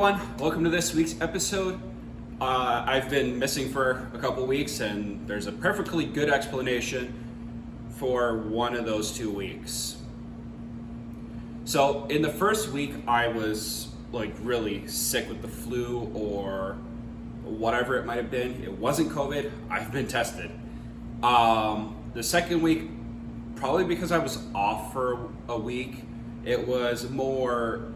everyone, welcome to this week's episode. I've been missing for a couple weeks, and there's a perfectly good explanation for one of those 2 weeks. So in the first week, I was really sick with the flu or whatever it might have been. It wasn't COVID. I've been tested. The second week, probably because I was off for a week, it was more,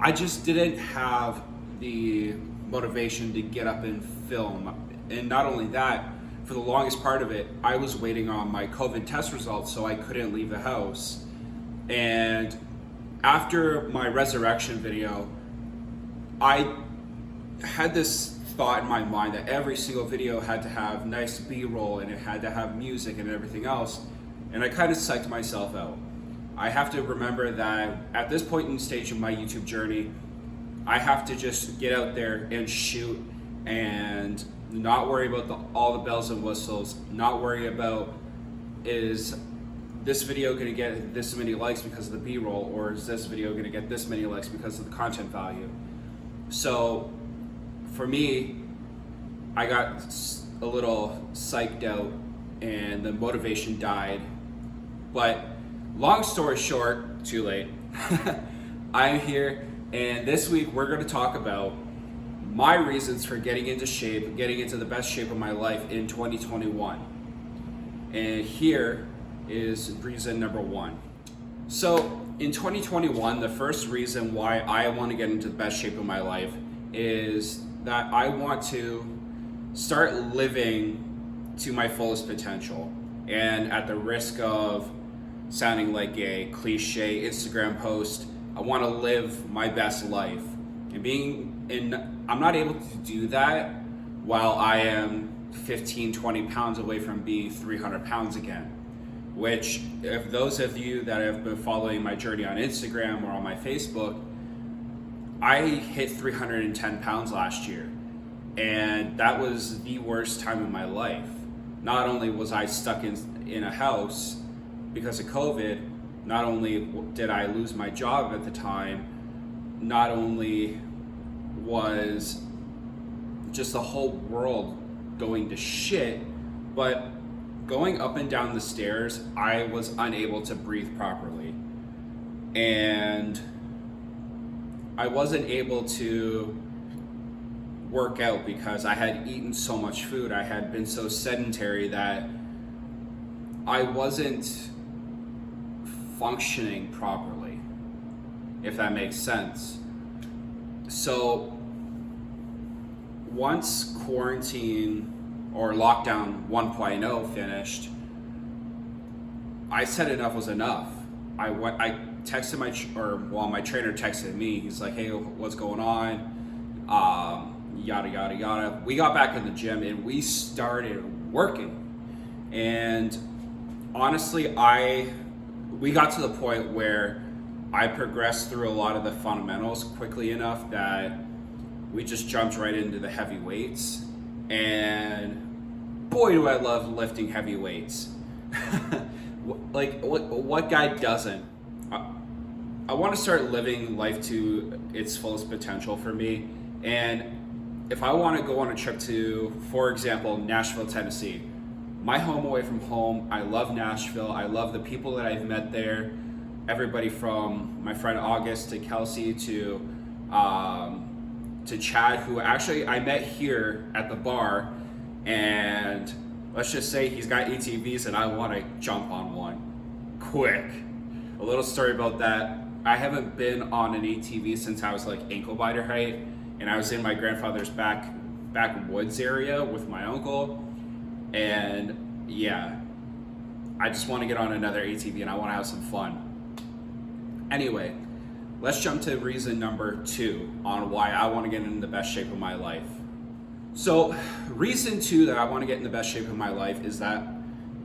I just didn't have the motivation to get up and film. And not only that, for the longest part of it, I was waiting on my COVID test results, so I couldn't leave the house. And after my resurrection video, I had this thought in my mind that every single video had to have nice B-roll and it had to have music and everything else. And I kind of psyched myself out. I have to remember that at this point in the stage of my YouTube journey, I have to just get out there and shoot and not worry about all the bells and whistles, not worry about is this video going to get this many likes because of the B-roll, or is this video going to get this many likes because of the content value. So for me, I got a little psyched out and the motivation died. But long story short, too late. I'm here, and this week we're going to talk about my reasons for getting into shape, getting into the best shape of my life in 2021. And here is reason number one. So in 2021, the first reason why I want to get into the best shape of my life is that I want to start living to my fullest potential. And at the risk of sounding like a cliche Instagram post, I want to live my best life. I'm not able to do that while I am 15, 20 pounds away from being 300 pounds again. Which, if those of you that have been following my journey on Instagram or on my Facebook, I hit 310 pounds last year. And that was the worst time of my life. Not only was I stuck in a house because of COVID, not only did I lose my job at the time, not only was just the whole world going to shit, but going up and down the stairs, I was unable to breathe properly. And I wasn't able to work out because I had eaten so much food. I had been so sedentary that I wasn't functioning properly, if that makes sense. So once quarantine or lockdown 1.0 finished, I said enough was enough. I texted my trainer texted me. He's like, hey, what's going on? Yada, yada, yada. We got back in the gym and we started working. And honestly, we got to the point where I progressed through a lot of the fundamentals quickly enough that we just jumped right into the heavy weights. And boy, do I love lifting heavy weights. What guy doesn't? I want to start living life to its fullest potential for me. And if I want to go on a trip to, for example, Nashville, Tennessee, my home away from home, I love Nashville. I love the people that I've met there. Everybody from my friend August to Kelsey to Chad, who actually I met here at the bar. And let's just say he's got ATVs and I want to jump on one quick. A little story about that. I haven't been on an ATV since I was ankle biter height, and I was in my grandfather's backwoods area with my uncle. And yeah, I just want to get on another ATV and I want to have some fun. Anyway, let's jump to reason number two on why I want to get in the best shape of my life. So reason two that I want to get in the best shape of my life is that,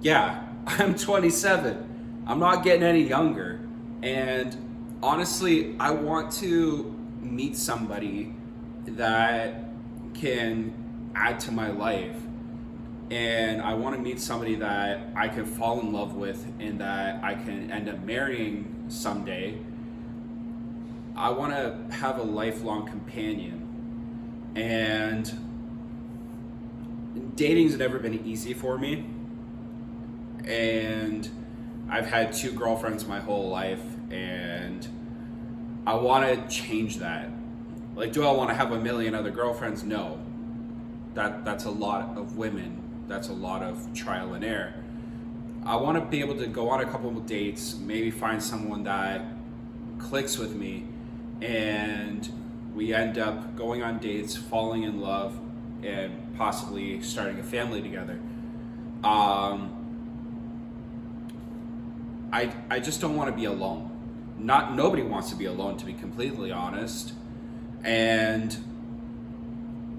yeah, I'm 27. I'm not getting any younger. And honestly, I want to meet somebody that can add to my life. And I want to meet somebody that I can fall in love with and that I can end up marrying someday. I want to have a lifelong companion. And dating's never been easy for me. And I've had 2 girlfriends my whole life, and I want to change that. Like, do I want to have a million other girlfriends? No. That's a lot of women. That's a lot of trial and error. I want to be able to go on a couple of dates, maybe find someone that clicks with me, and we end up going on dates, falling in love, and possibly starting a family together. I just don't want to be alone. Nobody wants to be alone, to be completely honest. And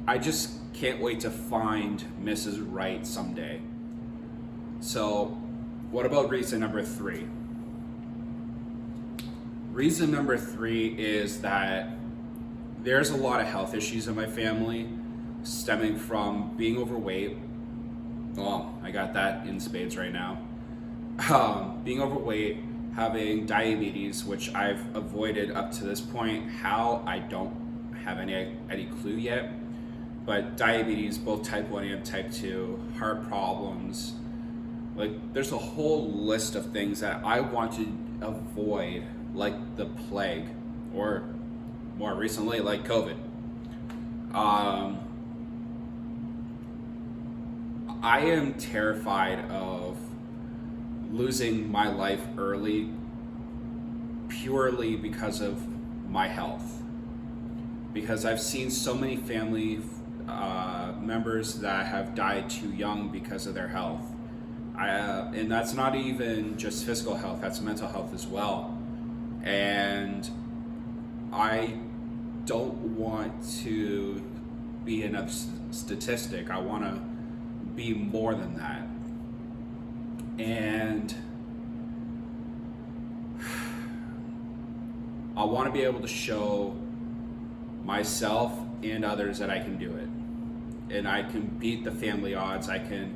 I just can't wait to find Mrs. Right someday. So, what about reason number 3? Reason number 3 is that there's a lot of health issues in my family stemming from being overweight. Well, I got that in spades right now. Being overweight, having diabetes, which I've avoided up to this point. How, I don't have any clue yet. But diabetes, both type 1 and type 2, heart problems. Like, there's a whole list of things that I want to avoid, like the plague, or more recently, like COVID. I am terrified of losing my life early purely because of my health. Because I've seen so many family members that have died too young because of their health. And that's not even just physical health, that's mental health as well. And I don't want to be a statistic. I want to be more than that. And I want to be able to show myself and others that I can do it. And I can beat the family odds. I can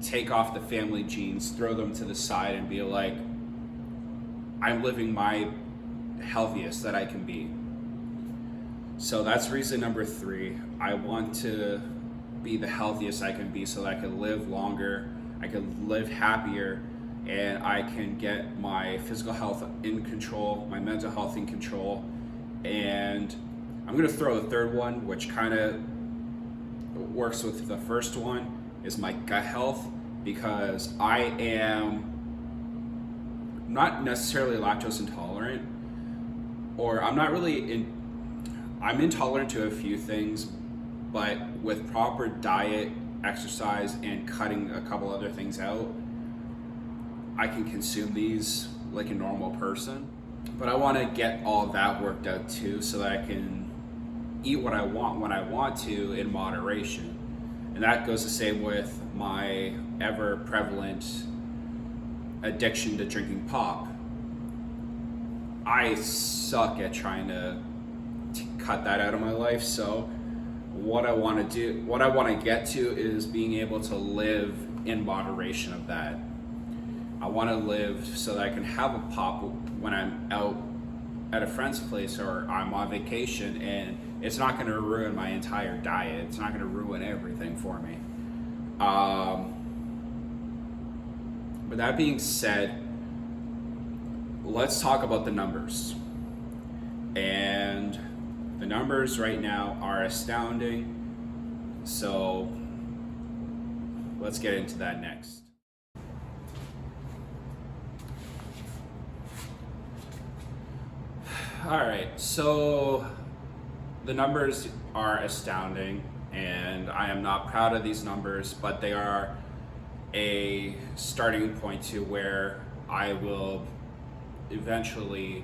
take off the family genes, throw them to the side, and be like, I'm living my healthiest that I can be. So that's reason number 3. I want to be the healthiest I can be so that I can live longer, I can live happier, and I can get my physical health in control, my mental health in control. And I'm going to throw a third one, which kind of works with the first one, is my gut health, because I am not necessarily lactose intolerant, or I'm not really I'm intolerant to a few things, but with proper diet, exercise, and cutting a couple other things out, I can consume these like a normal person. But I want to get all that worked out too, so that I can eat what I want when I want to in moderation. And that goes the same with my ever prevalent addiction to drinking pop. I suck at trying to cut that out of my life. So what I want to get to is being able to live in moderation of that. I want to live so that I can have a pop when I'm out at a friend's place or I'm on vacation, and it's not going to ruin my entire diet. It's not going to ruin everything for me. But that being said, let's talk about the numbers. And the numbers right now are astounding. So let's get into that next. All right, so the numbers are astounding, and I am not proud of these numbers, but they are a starting point to where I will eventually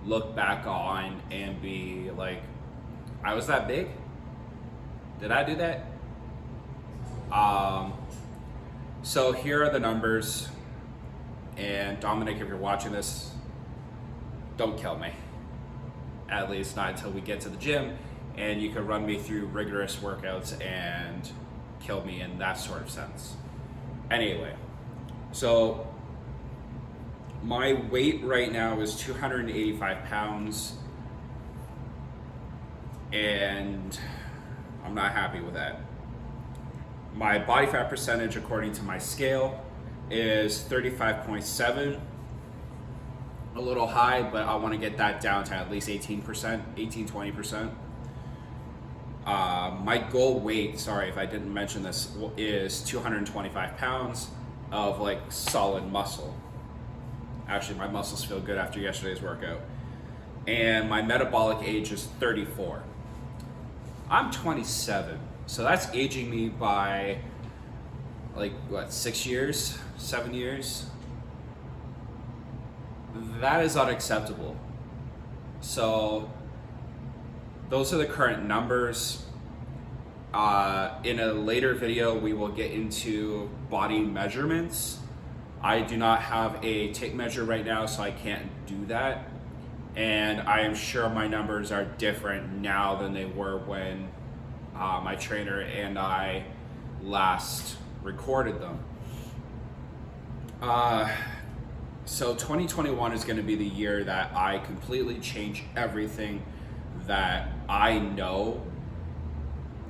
look back on and be like, I was that big? Did I do that? So here are the numbers, and Dominic, if you're watching this, don't kill me. At least not until we get to the gym and you can run me through rigorous workouts and kill me in that sort of sense. Anyway, so my weight right now is 285 pounds. and I'm not happy with that. My body fat percentage, according to my scale, is 35.7. A little high, but I want to get that down to at least 18%, 20%. My goal weight, sorry if I didn't mention this, is 225 pounds of like solid muscle. Actually, my muscles feel good after yesterday's workout. And my metabolic age is 34. I'm 27, so that's aging me by like what, 6 years, 7 years? That is unacceptable. So those are the current numbers. In a later video, we will get into body measurements. I do not have a tape measure right now, so I can't do that. And I am sure my numbers are different now than they were when my trainer and I last recorded them. So 2021 is going to be the year that I completely change everything that I know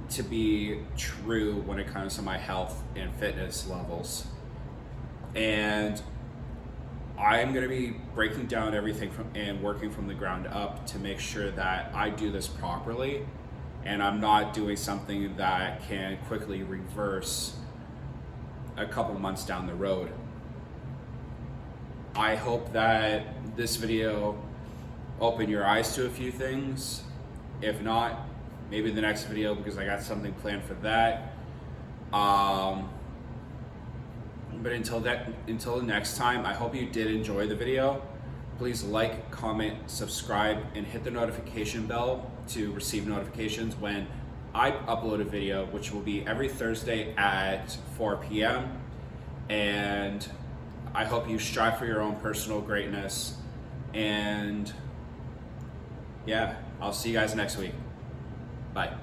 to be true when it comes to my health and fitness levels. And I'm going to be breaking down everything and working from the ground up to make sure that I do this properly and I'm not doing something that can quickly reverse a couple months down the road. I hope that this video opened your eyes to a few things. If not, maybe the next video, because I got something planned for that. But until the next time, I hope you did enjoy the video. Please like, comment, subscribe, and hit the notification bell to receive notifications when I upload a video, which will be every Thursday at 4 p.m. And I hope you strive for your own personal greatness. And yeah, I'll see you guys next week. Bye.